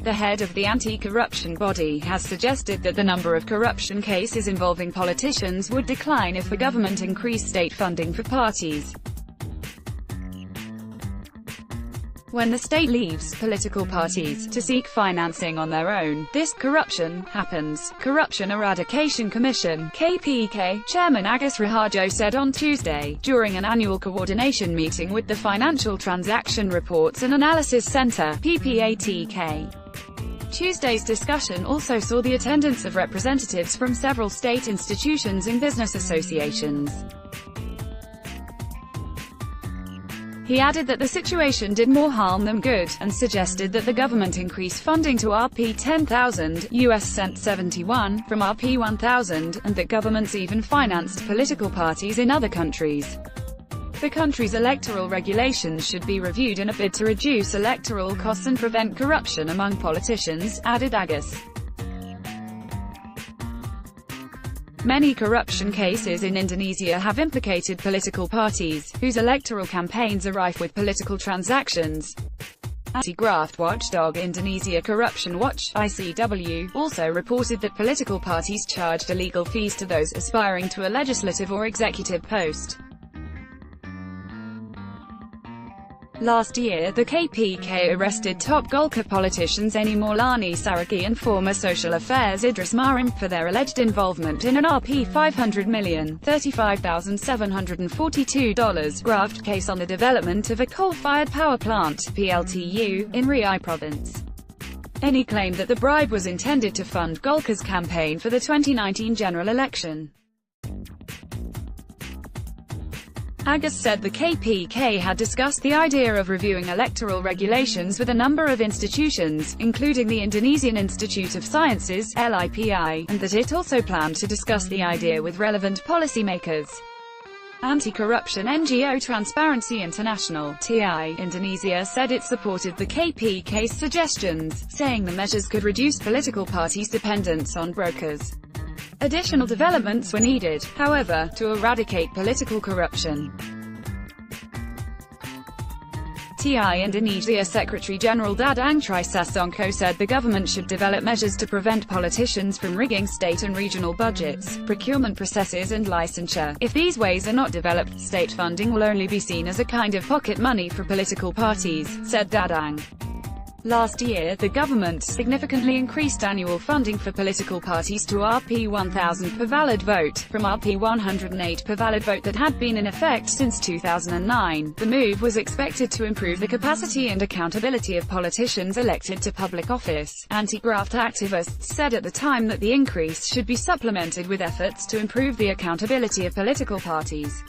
The head of the anti-corruption body has suggested that the number of corruption cases involving politicians would decline if the government increased state funding for parties. When the state leaves political parties to seek financing on their own, this corruption happens. Corruption Eradication Commission KPK-chairman-Agus-Rahardjo said on Tuesday, during an annual coordination meeting with the Financial Transaction Reports and Analysis Center (PPATK). Tuesday's discussion also saw the attendance of representatives from several state institutions and business associations. He added that the situation did more harm than good, and suggested that the government increase funding to Rp 10,000 US cent 71 from Rp 1,000, and that governments even financed political parties in other countries. The country's electoral regulations should be reviewed in a bid to reduce electoral costs and prevent corruption among politicians, added Agus. Many corruption cases in Indonesia have implicated political parties, whose electoral campaigns are rife with political transactions. Anti-graft watchdog Indonesia Corruption Watch (ICW) also reported that political parties charged illegal fees to those aspiring to a legislative or executive post. Last year, the KPK arrested top Golkar politicians Eni Maulani Saragi and former Social Affairs Idris Marim for their alleged involvement in an Rp 500 million $35,742 graft case on the development of a coal-fired power plant (PLTU) in Riau province. Eni claimed that the bribe was intended to fund Golkar's campaign for the 2019 general election. Agus said the KPK had discussed the idea of reviewing electoral regulations with a number of institutions, including the Indonesian Institute of Sciences (LIPI), and that it also planned to discuss the idea with relevant policymakers. Anti-corruption NGO Transparency International (TI) Indonesia said it supported the KPK's suggestions, saying the measures could reduce political parties' dependence on brokers. Additional developments were needed, however, to eradicate political corruption. TI Indonesia Secretary-General Dadang Trisasongko said the government should develop measures to prevent politicians from rigging state and regional budgets, procurement processes and licensure. If these ways are not developed, state funding will only be seen as a kind of pocket money for political parties, said Dadang. Last year, the government significantly increased annual funding for political parties to Rp 1,000 per valid vote, from Rp 108 per valid vote that had been in effect since 2009. The move was expected to improve the capacity and accountability of politicians elected to public office. Anti-graft activists said at the time that the increase should be supplemented with efforts to improve the accountability of political parties.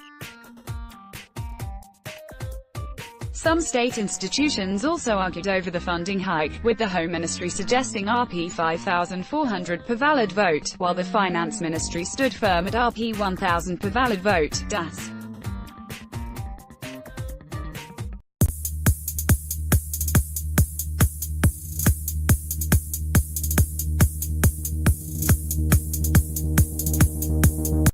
Some state institutions also argued over the funding hike, with the Home Ministry suggesting Rp 5,400 per valid vote, while the Finance Ministry stood firm at Rp 1,000 per valid vote. DAS